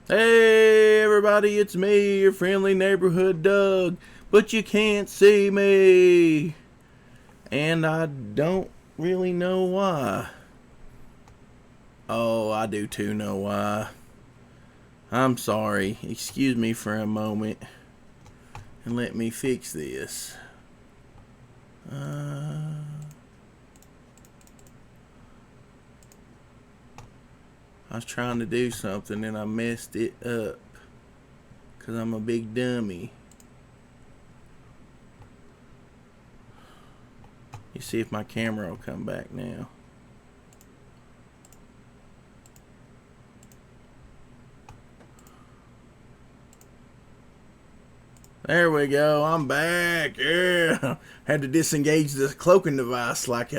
Hey everybody, it's me, your friendly neighborhood Doug, but you can't see me. And I don't really know why. Oh, I do too know why. I'm sorry. Excuse me for a moment and let me fix this. I was trying to do something and I messed it up because I'm a big dummy. You see if my camera will come back now. There we go. I'm back. Yeah. Had to disengage the cloaking device like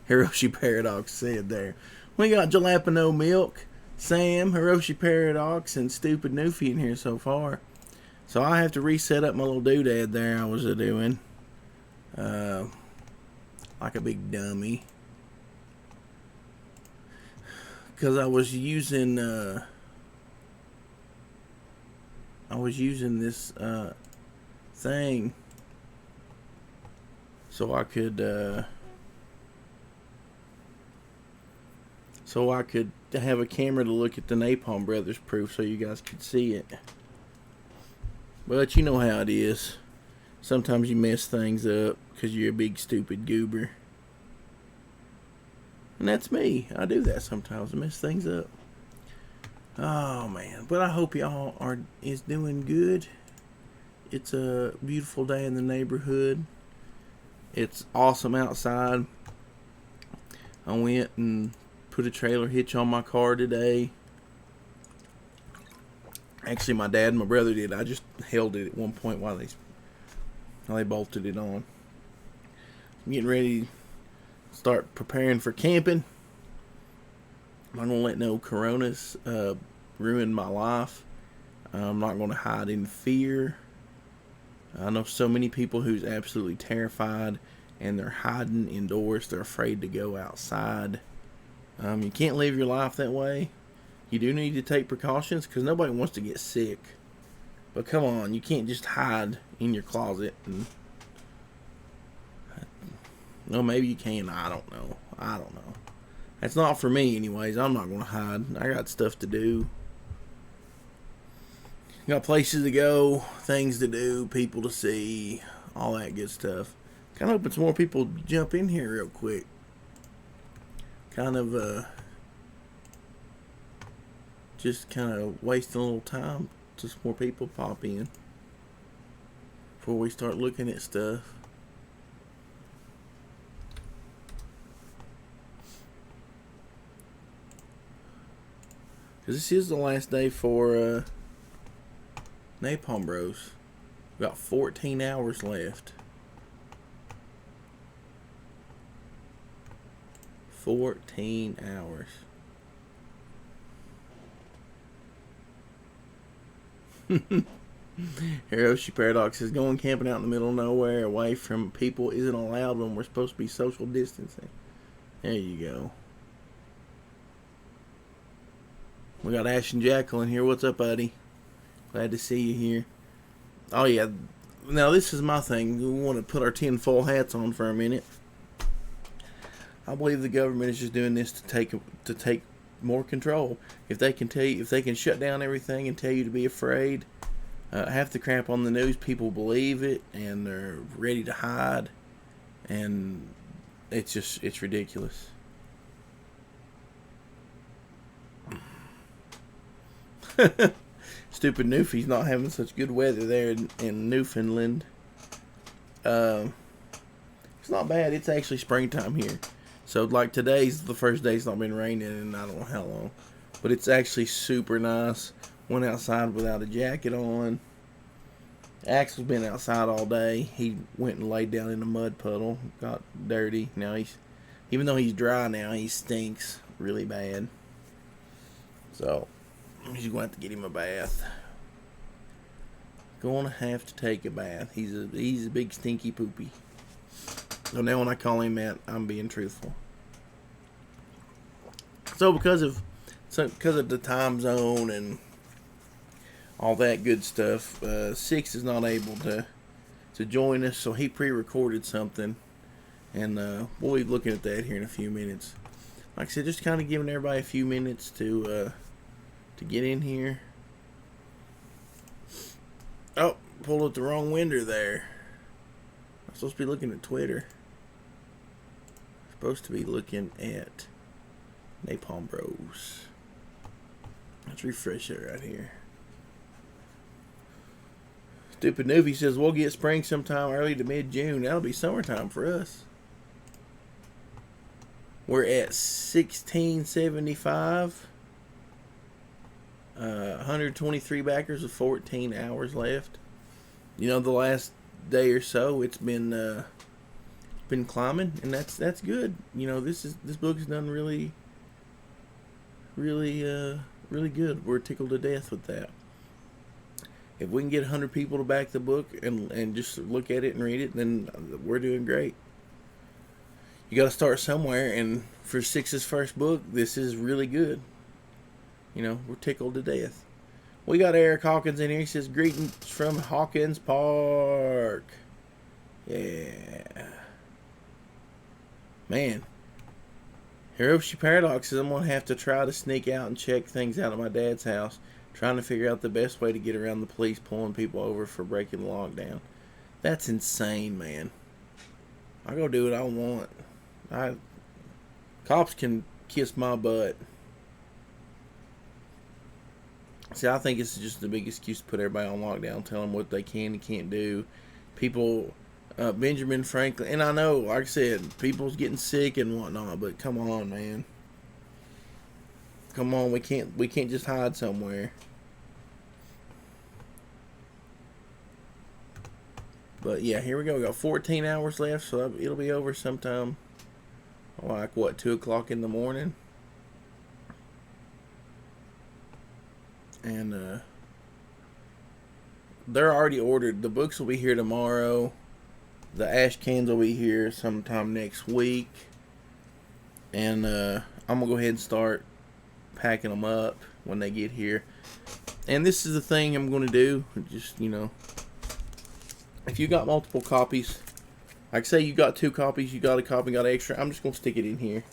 Hiroshi Paradox said there. We got Jalapeno Milk, Sam, Hiroshi Paradox, and Stupid Newfie in here so far. So I have to reset up my little doodad there I was doing. Like a big dummy. Because I was using this thing so I could have a camera to look at the Napalm Brothers proof so you guys could see it. But you know how it is. Sometimes you mess things up because you're a big stupid goober. And that's me. I do that sometimes. I mess things up. Oh man. But I hope y'all is doing good. It's a beautiful day in the neighborhood. It's awesome outside. I went and put a trailer hitch on my car today. Actually, my dad and my brother did. I just held it at one point while they bolted it on. I'm getting ready to start preparing for camping. I'm not going to let no coronas ruin my life. I'm not going to hide in fear. I know so many people who's absolutely terrified and they're hiding indoors. They're afraid to go outside. You can't live your life that way. You do need to take precautions because nobody wants to get sick. But come on, you can't just hide in your closet. No, maybe you can. I don't know. That's not for me anyways. I'm not going to hide. I got stuff to do. Got places to go, things to do, people to see, all that good stuff. Kind of hoping some more people jump in here real quick. Just kind of wasting a little time till some more people pop in before we start looking at stuff. Because this is the last day for Napalm Bros. We got 14 hours left. 14 hours. Hiroshi Paradox says going camping out in the middle of nowhere away from people isn't allowed when we're supposed to be social distancing. There you go. We got Ash and Jackal in here. What's up, buddy? Glad to see you here. Oh yeah, now this is my thing. We want to put our tinfoil hats on for a minute. I believe the government is just doing this to take more control. If they can shut down everything and tell you to be afraid, half the crap on the news people believe it and they're ready to hide, and it's ridiculous. Stupid Newfie's not having such good weather there in Newfoundland. It's not bad. It's actually springtime here. So, like, today's the first day it's not been raining in I don't know how long. But it's actually super nice. Went outside without a jacket on. Axel's been outside all day. He went and laid down in a mud puddle. Got dirty. Now even though he's dry now, he stinks really bad. So, he's going to have to get him a bath. Going to have to take a bath. He's a big stinky poopy. So now when I call him that, I'm being truthful. So because of the time zone and all that good stuff. Six is not able to join us, so he pre-recorded something, and we'll be looking at that here in a few minutes. Like I said, just kind of giving everybody a few minutes to get in here. Oh, pulled up the wrong window there. I'm supposed to be looking at Twitter. Supposed to be looking at Napalm Bros. Let's refresh it right here. Stupid Noovie says we'll get spring sometime early to mid-June. That'll be summertime for us. We're at 1675. 123 backers with 14 hours left. You know, the last day or so, it's been climbing, and that's good. You know, this book's done really good. We're tickled to death with that. If we can get 100 people to back the book and just look at it and read it, then we're doing great. You got to start somewhere, and for Six's first book, this is really good. You know, we're tickled to death. We got Eric Hawkins in here. He says, greetings from Hawkins Park. Yeah. Man. Hiroshi Paradox says, I'm going to have to try to sneak out and check things out at my dad's house, trying to figure out the best way to get around the police pulling people over for breaking the lockdown. That's insane, man. I go do what I want. Cops can kiss my butt. See, I think it's just the big excuse to put everybody on lockdown, tell them what they can and can't do. People, Benjamin Franklin, and I know, like I said, people's getting sick and whatnot, but come on, man. Come on, we can't just hide somewhere. But yeah, here we go. We got 14 hours left, so it'll be over sometime. Like what, 2 o'clock in the morning? And they're already ordered. The books will be here tomorrow. The ash cans will be here sometime next week. And I'm gonna go ahead and start packing them up when they get here. And this is the thing I'm gonna do. Just, you know, if you got multiple copies, like say you got 2 copies, you got a copy, got extra, I'm just gonna stick it in here.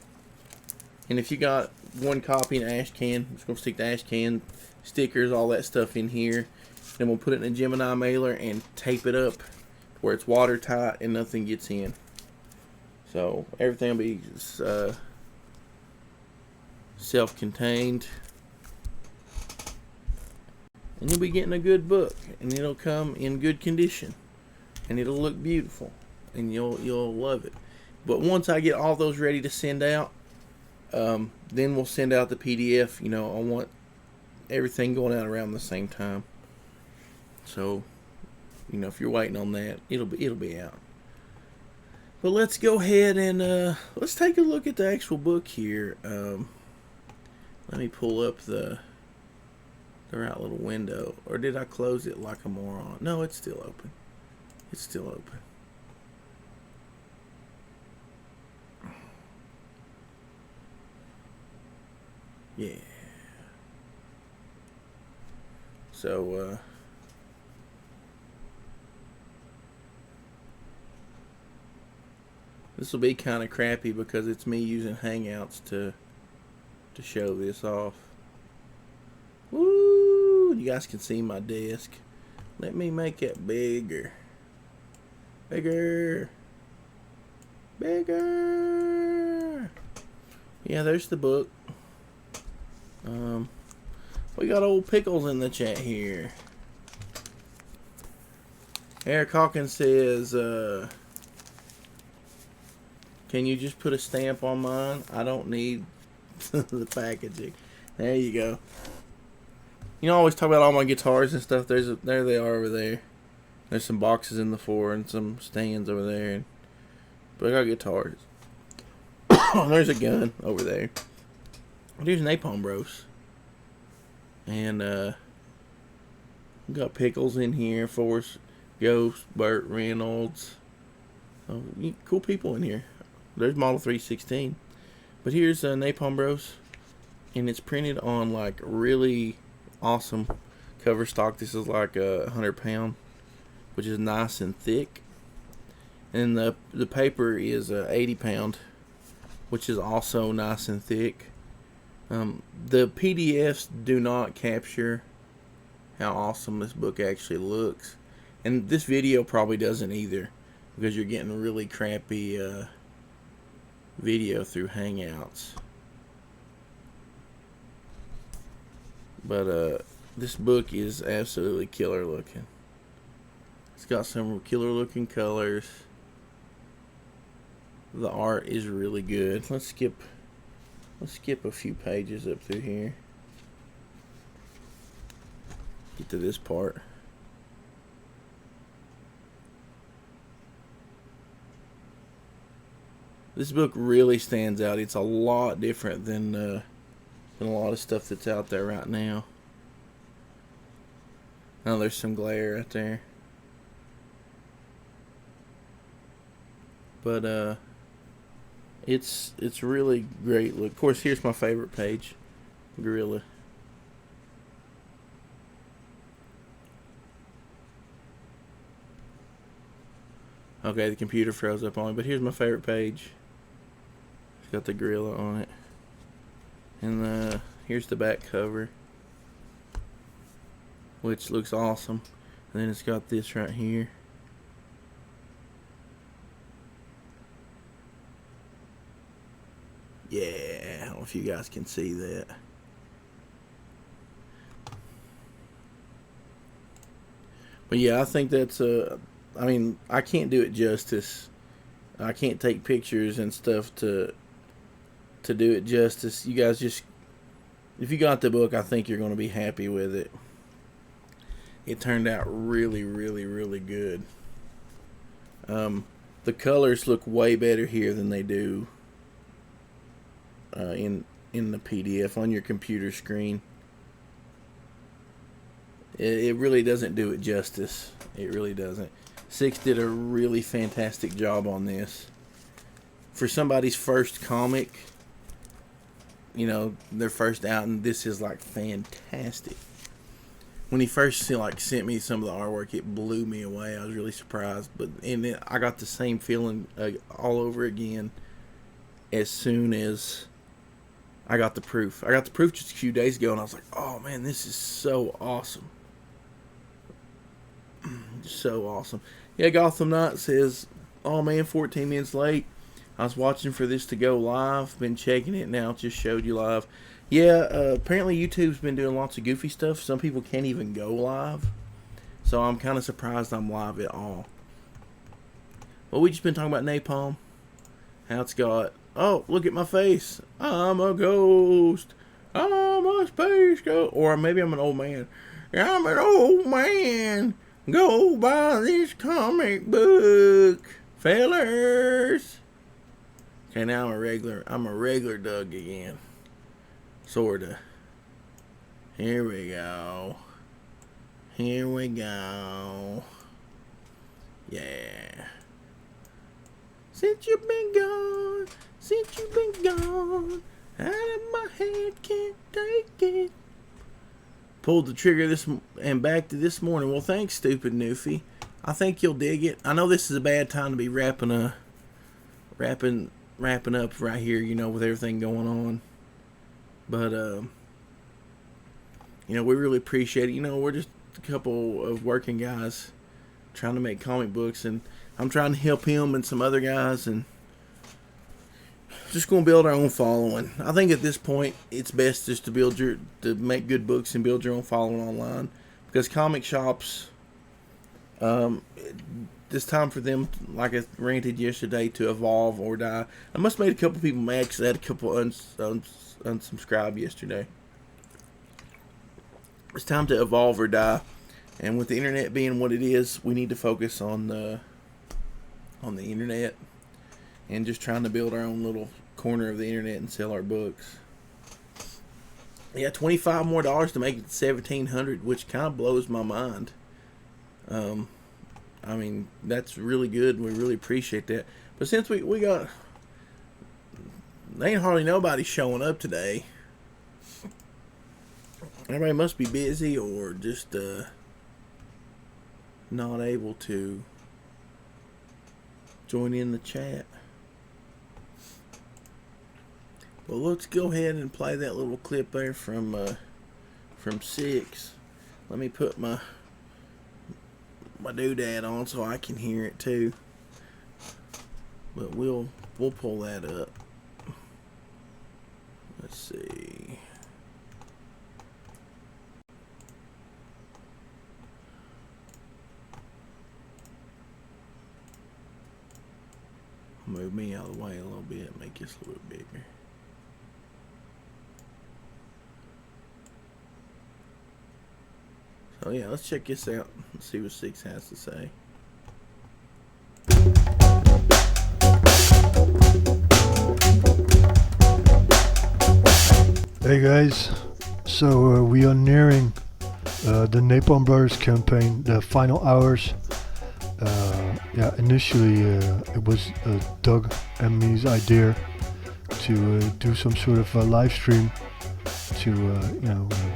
And if you got 1 copy in an ash can, I'm just gonna stick the ash can, stickers, all that stuff in here. Then we'll put it in a Gemini mailer and tape it up where it's watertight and nothing gets in. So everything will be self-contained, and you'll be getting a good book, and it'll come in good condition, and it'll look beautiful, and you'll love it. But once I get all those ready to send out, then we'll send out the PDF. You know, I want everything going out around the same time. So, you know, if you're waiting on that, it'll be out. But let's go ahead and let's take a look at the actual book here. Let me pull up the right little window. Or did I close it like a moron? No, it's still open. It's still open. Yeah. So, this will be kind of crappy because it's me using Hangouts to show this off. Woo! You guys can see my desk. Let me make it bigger. Bigger. Bigger. Yeah, there's the book. We got old Pickles in the chat here. Eric Hawkins says, can you just put a stamp on mine? I don't need the packaging. There you go. You know, I always talk about all my guitars and stuff. There they are over there. There's some boxes in the floor and some stands over there. But I got guitars. There's a gun over there. There's Napalm Bros. And we got Pickles in here. Forrest Ghost, Burt Reynolds. Cool people in here. There's Model 316. But here's Napalm Bros. And it's printed on like really awesome cover stock. This is like 100 pound, which is nice and thick. And the paper is 80 pound, which is also nice and thick. The PDFs do not capture how awesome this book actually looks, and this video probably doesn't either, because you're getting really crappy video through Hangouts. But this book is absolutely killer looking. It's got some killer looking colors. The art is really good. Let's skip a few pages up through here. Get to this part. This book really stands out. It's a lot different than a lot of stuff that's out there right now. Oh, there's some glare right there. But it's really great look. Of course, here's my favorite page, Gorilla. Okay, the computer froze up on me, but here's my favorite page. It's got the gorilla on it. And here's the back cover, which looks awesome. And then it's got this right here. Yeah, I don't know if you guys can see that. But yeah, I think that's I mean, I can't do it justice. I can't take pictures and stuff to do it justice. You guys just, if you got the book, I think you're going to be happy with it. It turned out really, really, really good. The colors look way better here than they do in the PDF on your computer screen. It really doesn't do it justice. It really doesn't. Six did a really fantastic job on this. For somebody's first comic, you know, their first outing, this is like fantastic. When he first sent me some of the artwork, it blew me away. I was really surprised, and then I got the same feeling all over again as soon as I got the proof. I got the proof just a few days ago, and I was like, "Oh man, this is so awesome, so awesome." Yeah, Gotham Knight says, "Oh man, 14 minutes late. I was watching for this to go live. Been checking it now. It just showed you live." Yeah, apparently YouTube's been doing lots of goofy stuff. Some people can't even go live, so I'm kind of surprised I'm live at all. Well, we just been talking about Napalm. How it's got, oh, look at my face. I'm a ghost. I'm a space ghost. Or maybe I'm an old man. I'm an old man. Go buy this comic book, fellers. Okay, now I'm a regular Doug again. Sorta. Here we go. Here we go. Yeah. Since you've been gone, out of my head, can't take it. Pulled the trigger and back to this morning. Well, thanks, stupid Newfie. I think you'll dig it. I know this is a bad time to be wrapping up right here, you know, with everything going on. But you know, we really appreciate it. You know, we're just a couple of working guys trying to make comic books, and I'm trying to help him and some other guys, and just going to build our own following. I think at this point it's best just to make good books and build your own following online, because comic shops, it's time for them, like I ranted yesterday, to evolve or die. I must have made a couple people mad because I had a couple unsubscribe yesterday. It's time to evolve or die, and with the internet being what it is, we need to focus on the internet and just trying to build our own little corner of the internet and sell our books. Yeah, $25 more to make it to $1,700, which kind of blows my mind. I mean, that's really good. We really appreciate that. But since we got, there ain't hardly nobody showing up today. Everybody must be busy or just not able to join in the chat. Well, let's go ahead and play that little clip there from 6. Let me put my doodad on so I can hear it too. But we'll pull that up. Let's see. Move me out of the way a little bit, make this a little bit bigger. So yeah, let's check this out and see what 6 has to say. Hey guys, so we are nearing the Napalm Brothers campaign, the final hours. Initially it was Doug and me's idea to do some sort of live stream to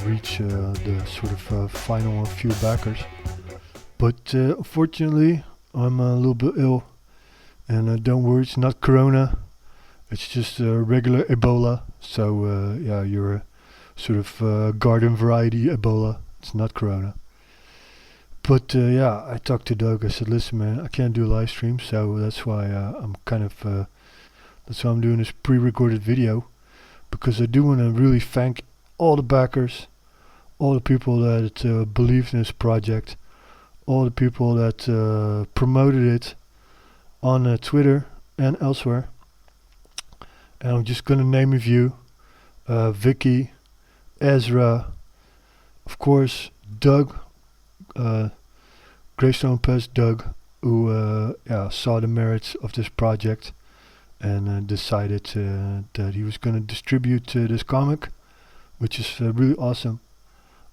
reach the sort of final few backers. But unfortunately, I'm a little bit ill, and don't worry, it's not Corona. It's just regular Ebola. So you're a sort of garden variety Ebola. It's not Corona. But I talked to Doug. I said, listen, man, I can't do a live stream, so that's why that's why I'm doing this pre-recorded video, because I do want to really thank all the backers, all the people that believed in this project, all the people that promoted it on Twitter and elsewhere. And I'm just gonna name a few: Vicky, Ezra, of course, Doug. Greystone Pass Doug, who saw the merits of this project and decided that he was going to distribute this comic, which is really awesome.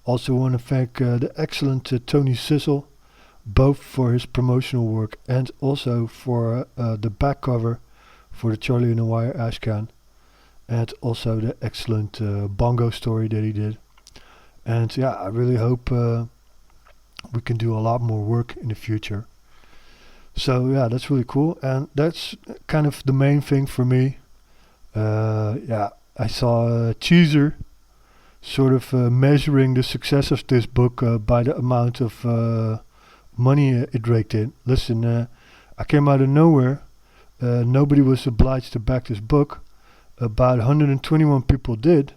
Also want to thank the excellent Tony Sissel, both for his promotional work and also for the back cover for the Charlie and the Wire Ashcan, and also the excellent bongo story that he did. And I really hope we can do a lot more work in the future. So that's really cool, and that's kind of the main thing for me. I saw Cheezer sort of measuring the success of this book by the amount of money it raked in. Listen, I came out of nowhere. Nobody was obliged to back this book. About 121 people did.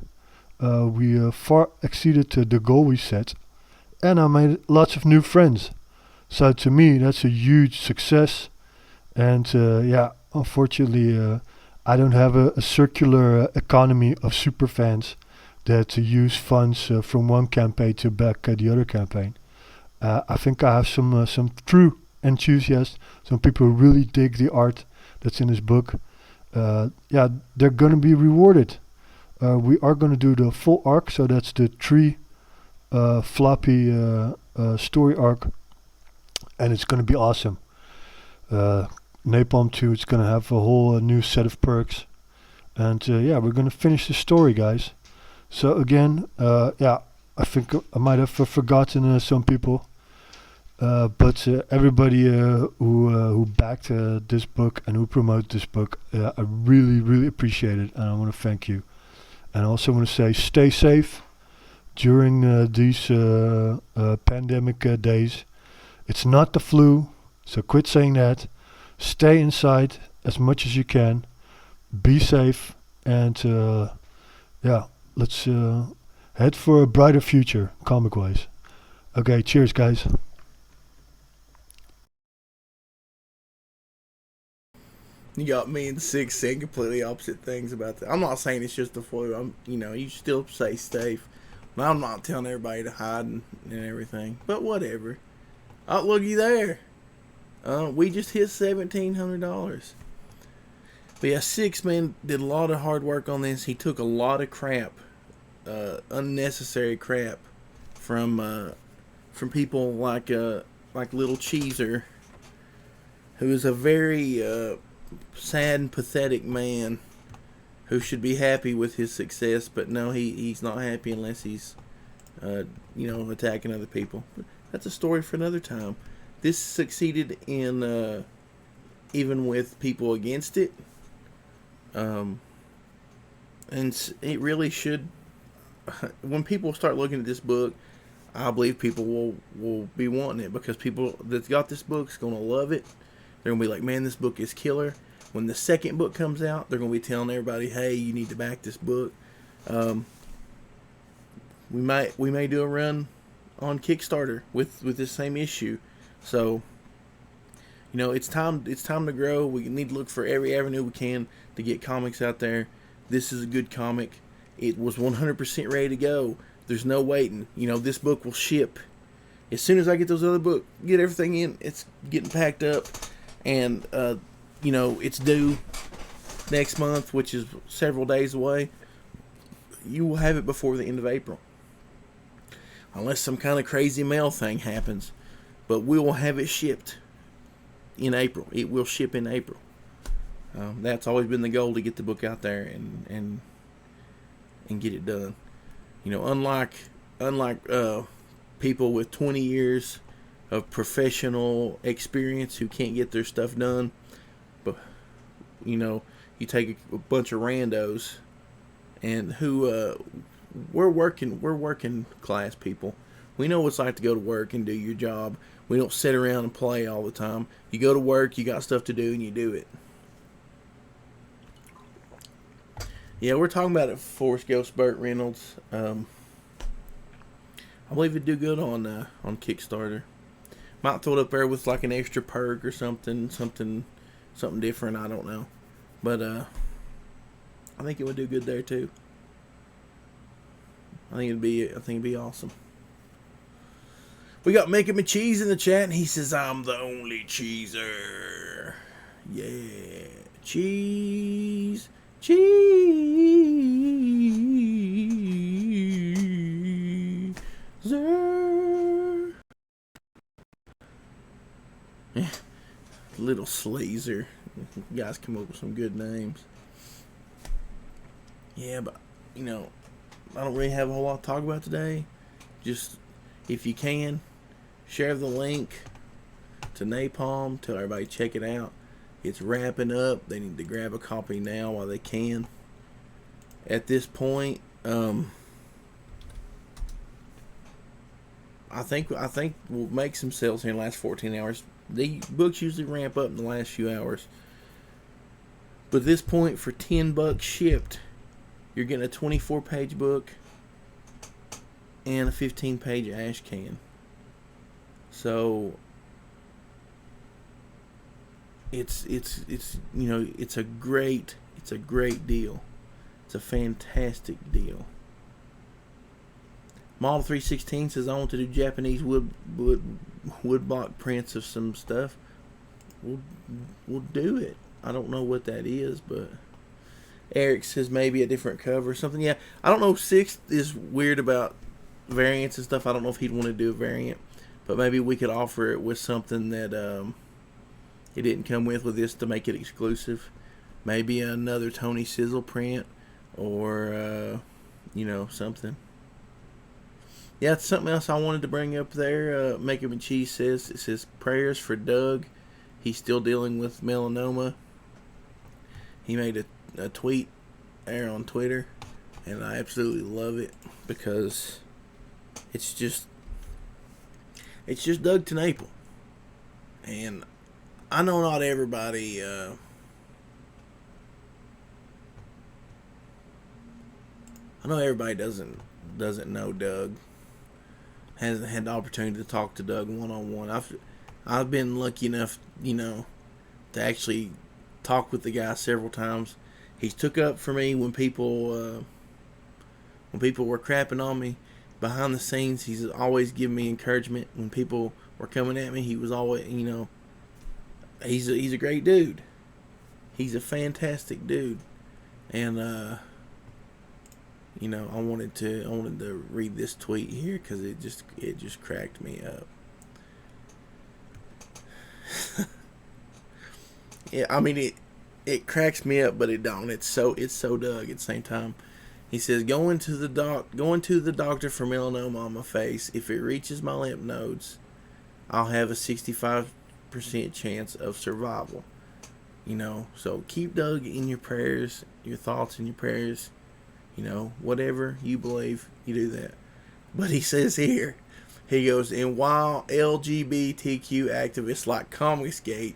We far exceeded the goal we set. And I made lots of new friends. So to me, that's a huge success. And unfortunately, I don't have a circular economy of super fans that use funds from one campaign to back the other campaign. I think I have some true enthusiasts, some people who really dig the art that's in this book. They're going to be rewarded. We are going to do the full arc, so that's the 3 floppy story arc, and it's going to be awesome. Napalm 2, it's going to have a whole new set of perks, and we're going to finish the story, guys. So again, I think I might have forgotten some people, but everybody who backed this book and who promoted this book, I really appreciate it, and I want to thank you. And I also want to say, stay safe during these pandemic days. It's not the flu, so quit saying that. Stay inside as much as you can. Be safe, and let's head for a brighter future, comic-wise. Okay, cheers, guys. You got me and 6 saying completely opposite things about that. I'm not saying it's just the flu. You still stay safe. I'm not telling everybody to hide and everything, but whatever. Oh, looky there. We just hit $1,700. But 6 man did a lot of hard work on this. He took a lot of crap, unnecessary crap, from people like Little Cheezer, who is a very sad and pathetic man who should be happy with his success, but no, he's not happy unless he's attacking other people. But that's a story for another time. This succeeded in even with people against it. And it really should. When people start looking at this book, I believe people will be wanting it, because people that's got this book is going to love it. They're going to be like, man, this book is killer. When the second book comes out, they're going to be telling everybody, hey, you need to back this book. We may do a run on Kickstarter with this same issue. So, it's time to grow. We need to look for every avenue we can to get comics out there. This is a good comic. It was 100% ready to go. There's no waiting. This book will ship as soon as I get those other books, get everything in. It's getting packed up, and it's due next month, which is several days away. You will have it before the end of April, unless some kind of crazy mail thing happens. But we will have it shipped in April. It will ship in April. That's always been the goal, to get the book out there and get it done. Unlike people with 20 years of professional experience who can't get their stuff done, but you take a bunch of randos and who we're working class people. We know what it's like to go to work and do your job. We don't sit around and play all the time. You go to work, you got stuff to do, and you do it. Yeah, we're talking about it. Forrest Ghost, Burt Reynolds. I believe it'd do good on Kickstarter. Might throw it up there with like an extra perk or something different. I don't know, but I think it would do good there too. I think it'd be awesome. We got Making Me Cheese in the chat, and he says, "I'm the only cheeser." Yeah, cheese. Cheezer. Little Slazer. You guys come up with some good names. Yeah, but I don't really have a whole lot to talk about today. Just, if you can, share the link to Napalm. Tell everybody check it out. It's wrapping up. They need to grab a copy now while they can. At this point, I think we'll make some sales here in the last 14 hours. The books usually ramp up in the last few hours. But at this point, for $10 shipped, you're getting a 24-page book and a 15-page ash can. So it's a great deal. It's a fantastic deal. Model 316 says, I want to do Japanese woodblock prints of some stuff. We'll do it. I don't know what that is, but Eric says maybe a different cover or something. Yeah, I don't know. Sixth is weird about variants and stuff. I don't know if he'd want to do a variant, but maybe we could offer it with something that it didn't come with this to make it exclusive. Maybe another Tony Sizzle print, or something. Yeah, it's something else I wanted to bring up there. Making Me Cheese says prayers for Doug. He's still dealing with melanoma. He made a tweet there on Twitter, and I absolutely love it, because it's just Doug to Napalm. And I know not everybody doesn't know Doug. Hasn't had the opportunity to talk to Doug one-on-one. I've been lucky enough, to actually talk with the guy several times. He's took up for me when people were crapping on me behind the scenes. He's always given me encouragement when people were coming at me. He was always, he's a great dude. He's a fantastic dude, and I wanted to read this tweet here because it just cracked me up. Yeah, I mean it cracks me up, but it don't. It's so Doug at the same time. He says, going to the doctor for melanoma on my face. If it reaches my lymph nodes, I'll have a 65% chance of survival. So keep Doug in your prayers, your thoughts in your prayers. Whatever you believe, you do that. But he says here, he goes, and while LGBTQ activists like Comicsgate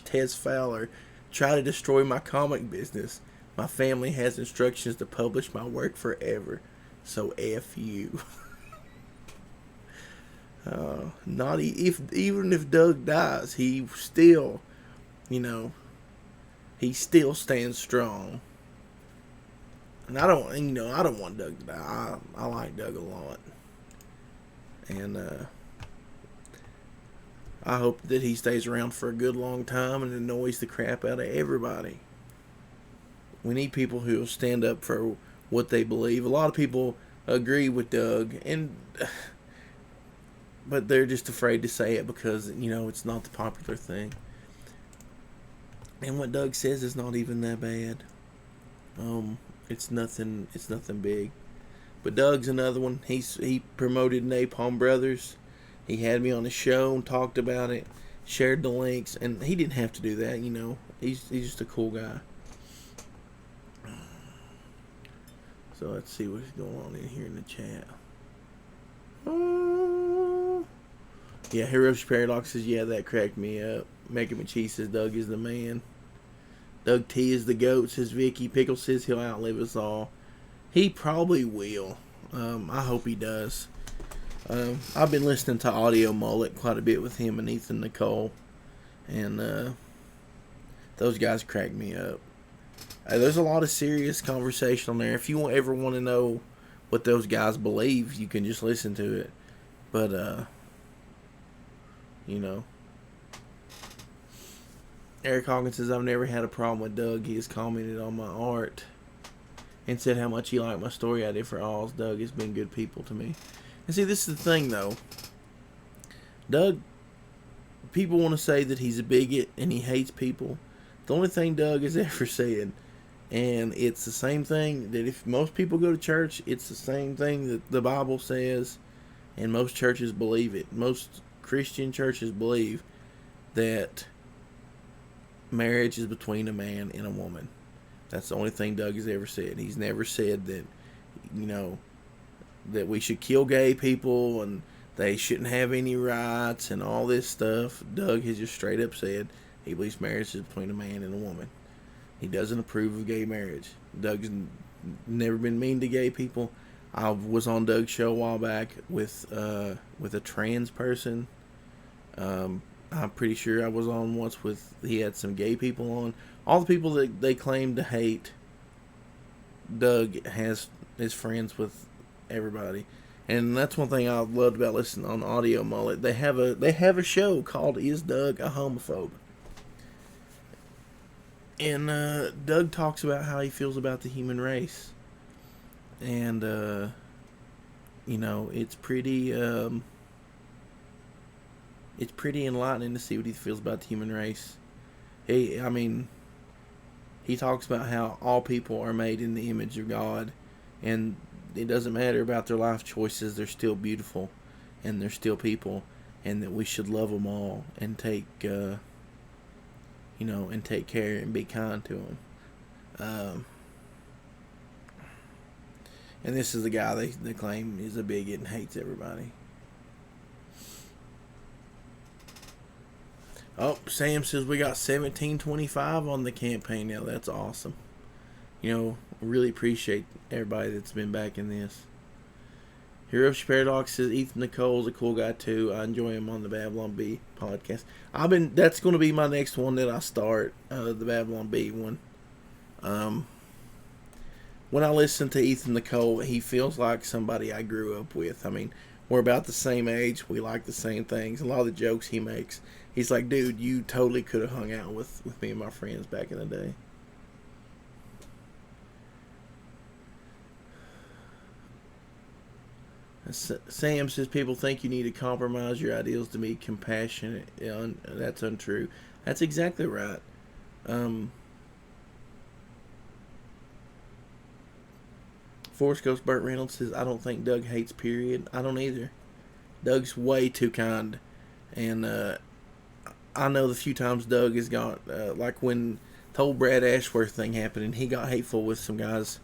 / Tess Fowler try to destroy my comic business, my family has instructions to publish my work forever. So F you. Not even if Doug dies, he still stands strong. And I don't want Doug to die. I like Doug a lot. And I hope that he stays around for a good long time and annoys the crap out of everybody. We need people who will stand up for what they believe. A lot of people agree with Doug, but they're just afraid to say it because, it's not the popular thing. And what Doug says is not even that bad. It's nothing big. But Doug's another one. He promoted Napalm Brothers. He had me on the show and talked about it, shared the links, and he didn't have to do that, He's just a cool guy. So let's see what's going on in here in the chat. Yeah, Heroes Paradox says, yeah, that cracked me up. Making McChee says Doug is the man. Doug T is the GOAT, says Vicky. Pickle says he'll outlive us all. He probably will. I hope he does. I've been listening to Audio Mullet quite a bit with him and Ethan Nicole. And those guys crack me up. There's a lot of serious conversation on there. If you ever want to know what those guys believe, you can just listen to it. But, Eric Hawkins says, I've never had a problem with Doug. He has commented on my art and said how much he liked my story I did for Oz. Doug has been good people to me. And see, this is the thing, though. Doug, people want to say that he's a bigot and he hates people. The only thing Doug has ever said, and it's the same thing, that if most people go to church, it's the same thing that the Bible says, and most churches believe it. Most Christian churches believe that marriage is between a man and a woman. That's the only thing Doug has ever said. He's never said that, that we should kill gay people and they shouldn't have any rights and all this stuff. Doug has just straight up said he believes marriage is between a man and a woman. He doesn't approve of gay marriage. Doug's never been mean to gay people. I was on Doug's show a while back with a trans person. I'm pretty sure I was on once he had some gay people on. All the people that they claim to hate, Doug is friends with everybody. And that's one thing I loved about listening on Audio Mullet. They have a show called Is Doug a Homophobe? And Doug talks about how he feels about the human race. And it's pretty enlightening to see what he feels about the human race. He talks about how all people are made in the image of God, and it doesn't matter about their life choices. They're still beautiful, and they're still people, and that we should love them all and take care and be kind to them. And this is the guy they claim is a bigot and hates everybody. Oh, Sam says we got 1725 on the campaign now. That's awesome. Really appreciate everybody that's been back in this. Heroes Paradox says Ethan Nicole's a cool guy too. I enjoy him on the Babylon B podcast. That's going to be my next one that I start, the Babylon B one. When I listen to Ethan Nicole, he feels like somebody I grew up with. We're about the same age. We like the same things. A lot of the jokes he makes, he's like, dude, you totally could have hung out with me and my friends back in the day. Sam says people think you need to compromise your ideals to be compassionate. That's untrue. That's exactly right. Forest Ghost Burt Reynolds says, I don't think Doug hates, period. I don't either. Doug's way too kind. And I know the few times Doug has got, like when the whole Brad Ashworth thing happened and he got hateful with some guys,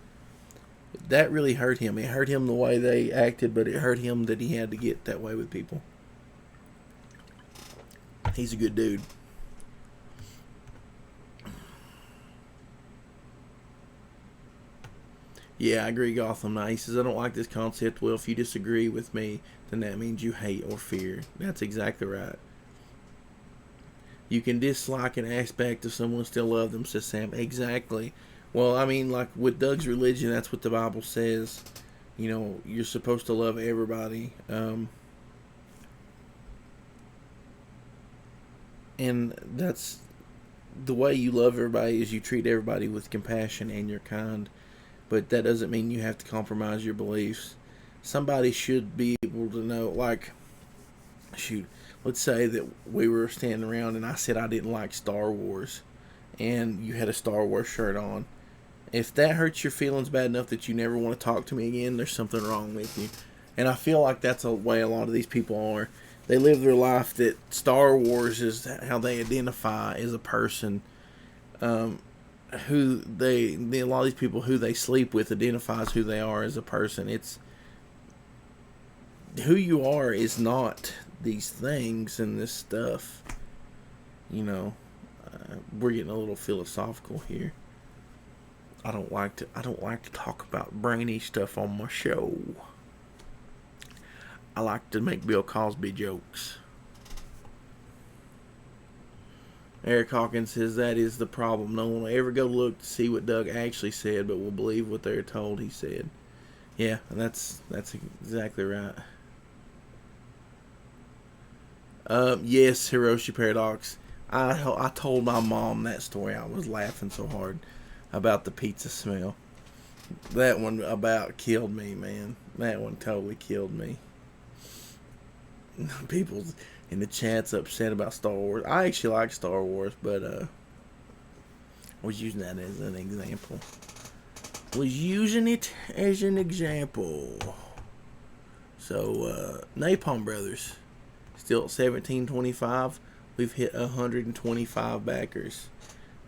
that really hurt him. It hurt him the way they acted, but it hurt him that he had to get that way with people. He's a good dude. Yeah, I agree, Gotham Knight. He says, I don't like this concept. Well, if you disagree with me, then that means you hate or fear. That's exactly right. You can dislike an aspect of someone and still love them, says Sam. Exactly. Well, I mean, like with Doug's religion, that's what the Bible says. You know, you're supposed to love everybody. And that's the way you love everybody, is you treat everybody with compassion and you're kind. But that doesn't mean you have to compromise your beliefs. Somebody should be able to know, like, shoot, let's say that we were standing around and I said I didn't like Star Wars, and you had a Star Wars shirt on. If that hurts your feelings bad enough that you never want to talk to me again, there's something wrong with you. And I feel like that's the way a lot of these people are. They live their life that Star Wars is how they identify as a person. A lot of these people who they sleep with identifies who they are as a person. It's who you are is not these things and this stuff. You know, we're getting a little philosophical here. I don't like to talk about brainy stuff on my show. I like to make Bill Cosby jokes. Eric Hawkins says that is the problem. No one will ever go look to see what Doug actually said, but will believe what they're told he said. Yeah, that's exactly right. Yes, Hiroshi Paradox. I told my mom that story. I was laughing so hard about the pizza smell. That one about killed me, man. That one totally killed me. People in the chat's upset about Star Wars. I actually like Star Wars, but I was using that as an example. So, Napalm Brothers, still at 1725. We've hit 125 backers.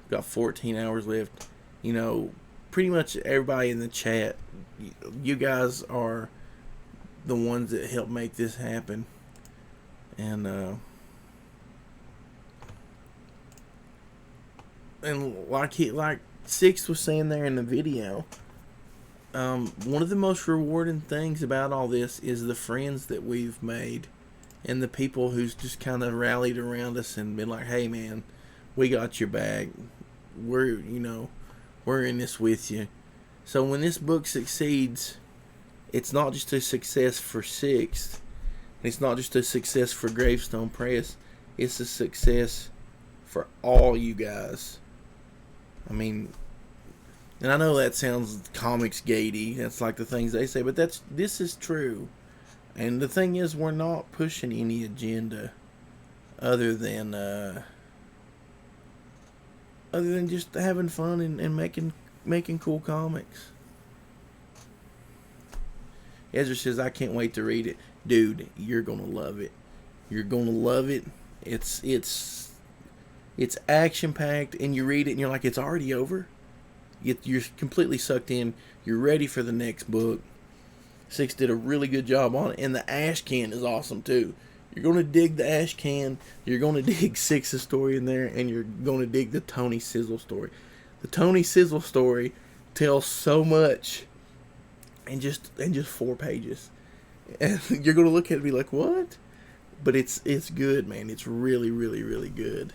We've got 14 hours left. You know, pretty much everybody in the chat, you guys are the ones that help make this happen. And like Six was saying there in the video, one of the most rewarding things about all this is the friends that we've made and the people who's just kind of rallied around us and been like, hey man, we got your back. We're in this with you. So when this book succeeds, it's not just a success for Sixth. It's not just a success for Gravestone Press. It's a success for all you guys. I mean, and I know that sounds comics gatey. That's like the things they say, but this is true. And the thing is, we're not pushing any agenda other than just having fun and making cool comics. Ezra says, I can't wait to read it. Dude, you're gonna love it. You're gonna love it. It's action packed, and you read it and you're like, it's already over. You're completely sucked in. You're ready for the next book. Six did a really good job on it, and the ash can is awesome too. You're gonna dig the ash can. You're gonna dig Six's story in there, and you're gonna dig the Tony Sizzle story. The Tony Sizzle story tells so much in just 4 pages. And you're going to look at it and be like, what? But it's good, man. It's really, really, really good.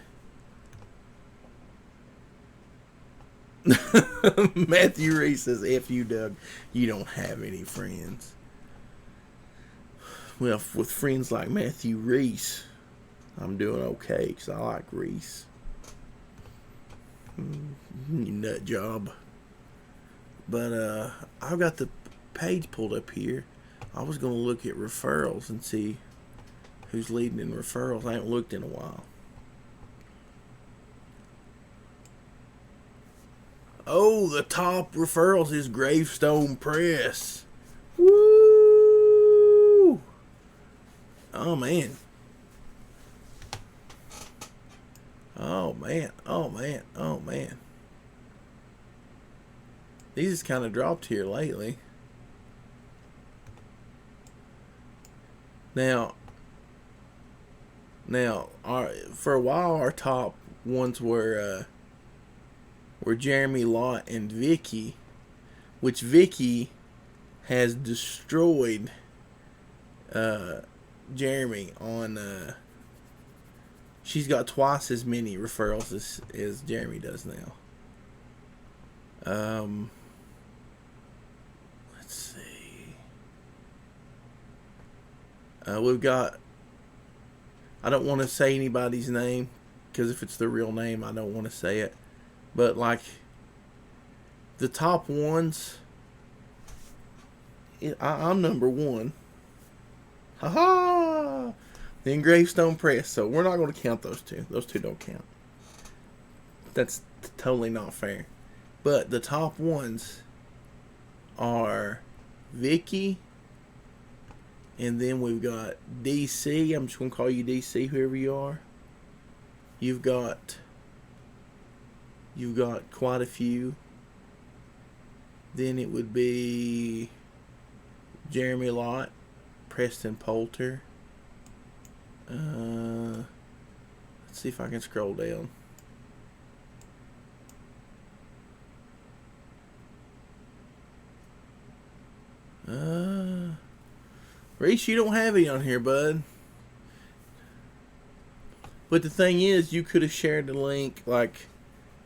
Matthew Reese says, F you, Doug. You don't have any friends. Well, with friends like Matthew Reese, I'm doing okay because I like Reese. You nut job. But I've got the page pulled up here. I was going to look at referrals and see who's leading in referrals. I haven't looked in a while. Oh, the top referrals is Gravestone Press. Woo! Oh man. Oh man. Oh man. Oh man. These kind of dropped here lately. Now, for a while, our top ones were Jeremy Lott and Vicky, which Vicky has destroyed Jeremy on. She's got twice as many referrals as Jeremy does now. Let's see. We've got. I don't want to say anybody's name because if it's the real name, I don't want to say it. But like the top ones, I'm number one. Ha! The Gravestone Press. So we're not going to count those two. Those two don't count. That's totally not fair. But the top ones are Vicky, and then we've got DC. I'm just going to call you DC, whoever you are. You've got quite a few. Then it would be Jeremy Lott, Preston Poulter. Let's see if I can scroll down. Reese, you don't have any on here, bud. But the thing is, you could have shared the link. Like,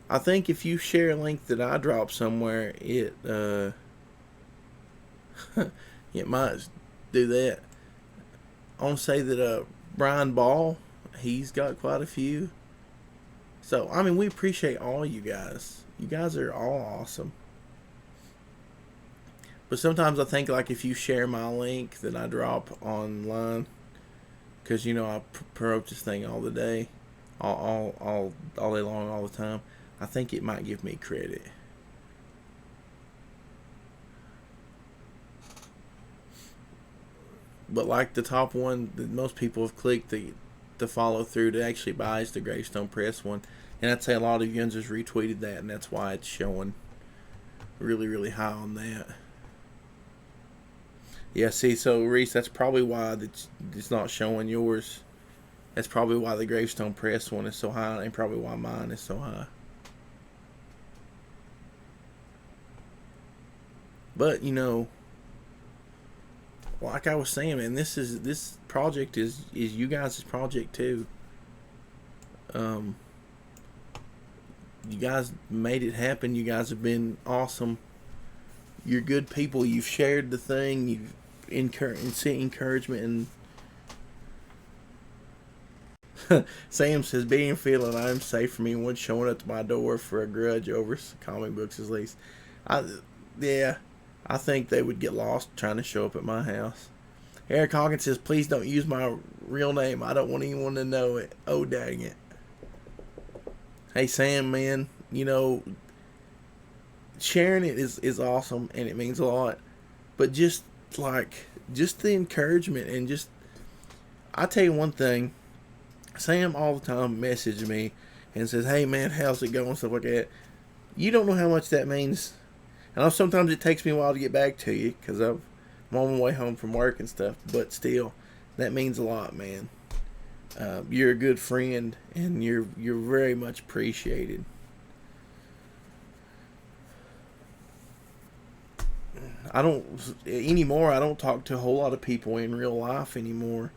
I think if you share a link that I drop somewhere, it it might do that. I want to say that Brian Ball, he's got quite a few. So, I mean, we appreciate all you guys. You guys are all awesome. But sometimes I think, like, if you share my link that I drop online, because, you know, I promote this thing all the day, all day long, all the time, I think it might give me credit. But like the top one that most people have clicked the follow through to actually buy is the Gravestone Press one. And I'd say a lot of you just retweeted that, and that's why it's showing really, really high on that. Yeah, see, so Reese, that's probably why it's not showing yours. That's probably why the Gravestone Press one is so high, and probably why mine is so high. But, you know, like I was saying, man, this project is you guys' project too. You guys made it happen. You guys have been awesome. You're good people. You've shared the thing. You've sent encouragement. And Sam says, being feeling I'm safe from anyone showing up to my door for a grudge over comic books at least. I think they would get lost trying to show up at my house. Eric Hawkins says, please don't use my real name. I don't want anyone to know it. Oh, dang it. Hey, Sam, man, you know, sharing it is awesome and it means a lot. But just the encouragement and just, I tell you one thing, Sam all the time messages me and says, hey, man, how's it going? Stuff like that. You don't know how much that means. I know sometimes it takes me a while to get back to you because I'm on my way home from work and stuff, but still, that means a lot, man. You're a good friend, and you're very much appreciated. I don't talk to a whole lot of people in real life anymore.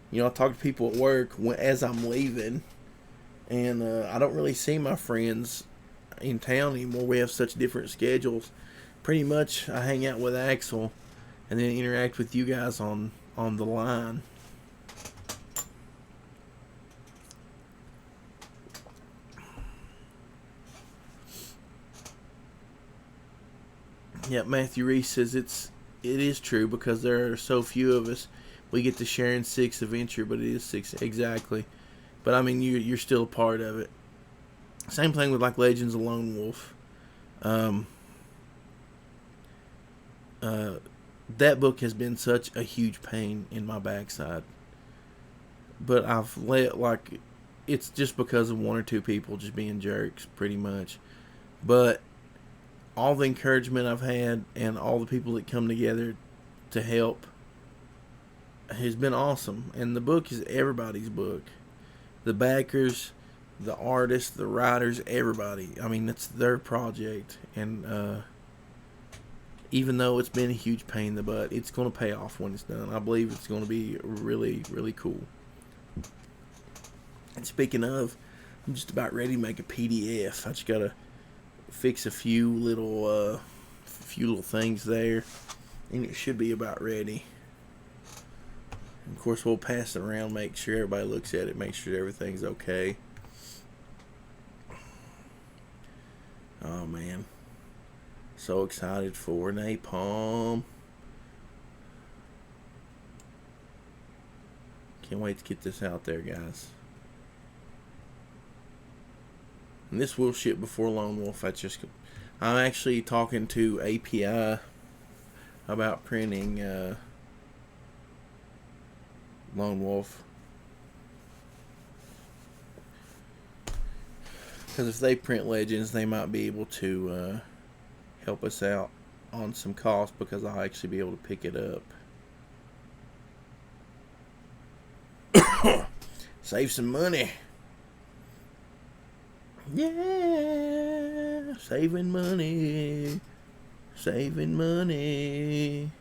You know, I talk to people at work as I'm leaving, and I don't really see my friends in town anymore. We have such different schedules. Pretty much, I hang out with Axel, and then interact with you guys on the line. Yeah, Matthew Reese says it is true because there are so few of us. We get to share in 6 adventure, but it is 6 exactly. But I mean, you're still a part of it. Same thing with like Legends of Lone Wolf. Um, that book has been such a huge pain in my backside. But I've let, like, it's just because of one or two people just being jerks, pretty much. But all the encouragement I've had and all the people that come together to help has been awesome. And the book is everybody's book. The backers, the artists, the writers, everybody. I mean, it's their project. And even though it's been a huge pain in the butt, it's going to pay off when it's done. I believe it's going to be really, really cool. And speaking of, I'm just about ready to make a PDF. I just got to fix a few little things there, and it should be about ready. And of course, we'll pass it around, make sure everybody looks at it, make sure everything's okay. Oh man, so excited for Napalm. Can't wait to get this out there, guys. And this will ship before Lone Wolf. I'm actually talking to API about printing Lone Wolf. Because if they print Legends, they might be able to help us out on some cost, because I'll actually be able to pick it up. Save some money. Yeah, saving money. Saving money.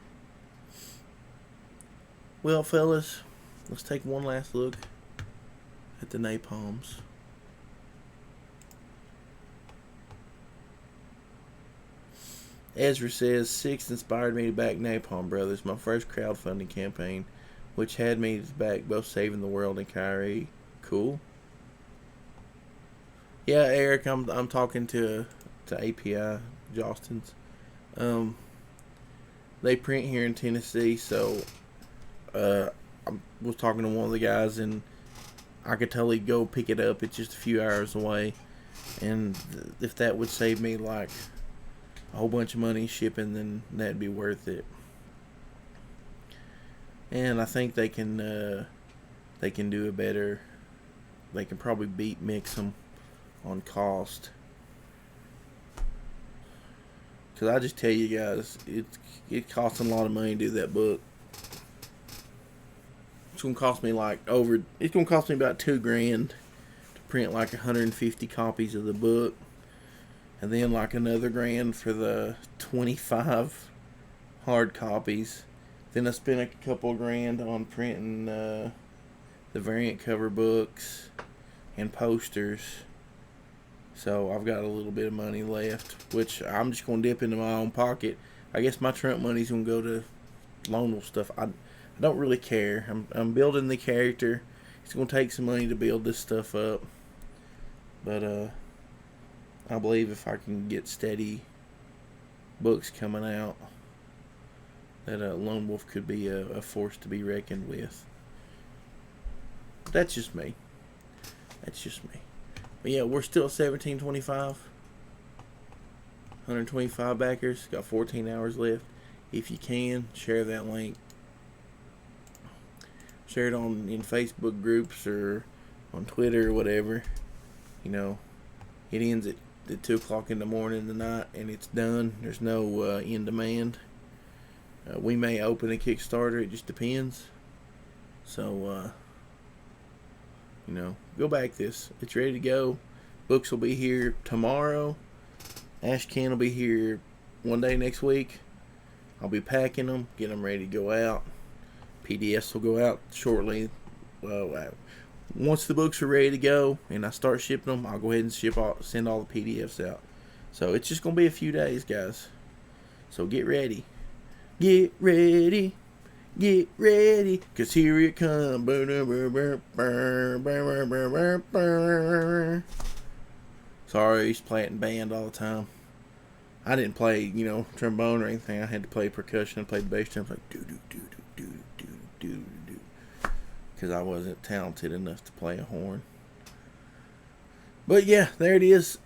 Well, fellas, let's take one last look at the Napalms. Ezra says, Six inspired me to back Napalm Brothers, my first crowdfunding campaign, which had me to back both Saving the World and Kyrie. Cool. Yeah, Eric, I'm talking to API Jostens. They print here in Tennessee, so I was talking to one of the guys, and I could totally go pick it up. It's just a few hours away, and if that would save me like a whole bunch of money shipping, then that'd be worth it. And I think they can do a better. They can probably beat Mix'em on cost. Because I just tell you guys, it costs a lot of money to do that book. It's gonna cost me about $2,000 to print like 150 copies of the book, and then like another grand for the 25 hard copies. Then I spent a couple grand on printing the variant cover books and posters. So I've got a little bit of money left, which I'm just going to dip into my own pocket. I guess my Trump money's going to go to Lone Wolf stuff. I don't really care. I'm building the character. It's going to take some money to build this stuff up. But I believe if I can get steady books coming out, that Lone Wolf could be a force to be reckoned with. That's just me. But yeah, we're still at 1725. 125 backers. Got 14 hours left. If you can, share that link. Share it in Facebook groups or on Twitter or whatever. You know, it ends at 2 o'clock in the morning tonight, and it's done. There's no in demand. We may open a Kickstarter. It just depends. So, you know, go back this. It's ready to go. Books will be here tomorrow. Ash Can will be here one day next week. I'll be packing them, getting them ready to go out. PDFs will go out shortly. Once the books are ready to go and I start shipping them, I'll go ahead and send all the PDFs out. So it's just going to be a few days, guys. So get ready. Get ready. Get ready, 'cause here it comes. Sorry, I used to play it in band all the time. I didn't play, trombone or anything. I had to play percussion. I played the bass drum, like do, because I wasn't talented enough to play a horn. But yeah, there it is.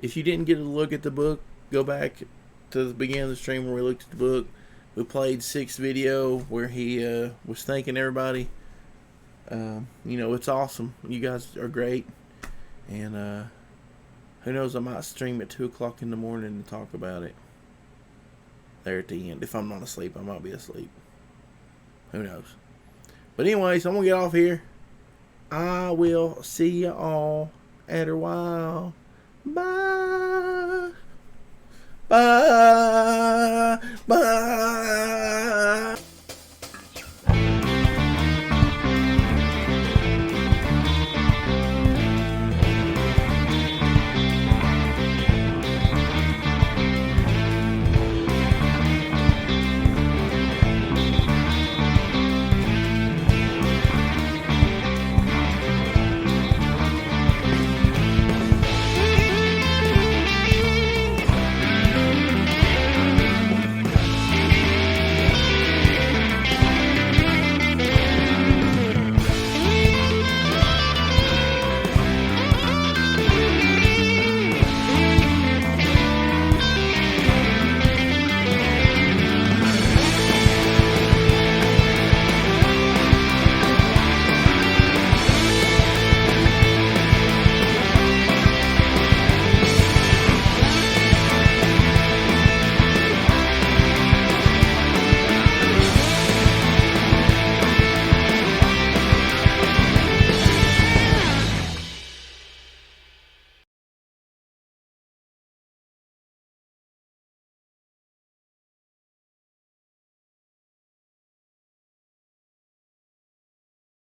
If you didn't get a look at the book, go back to the beginning of the stream where we looked at the book. We played 6th video where he was thanking everybody. It's awesome. You guys are great. And who knows, I might stream at 2 o'clock in the morning and talk about it. There at the end. If I'm not asleep, I might be asleep. Who knows? But anyways, I'm going to get off here. I will see you all at a while. Bye. Bye. Bye.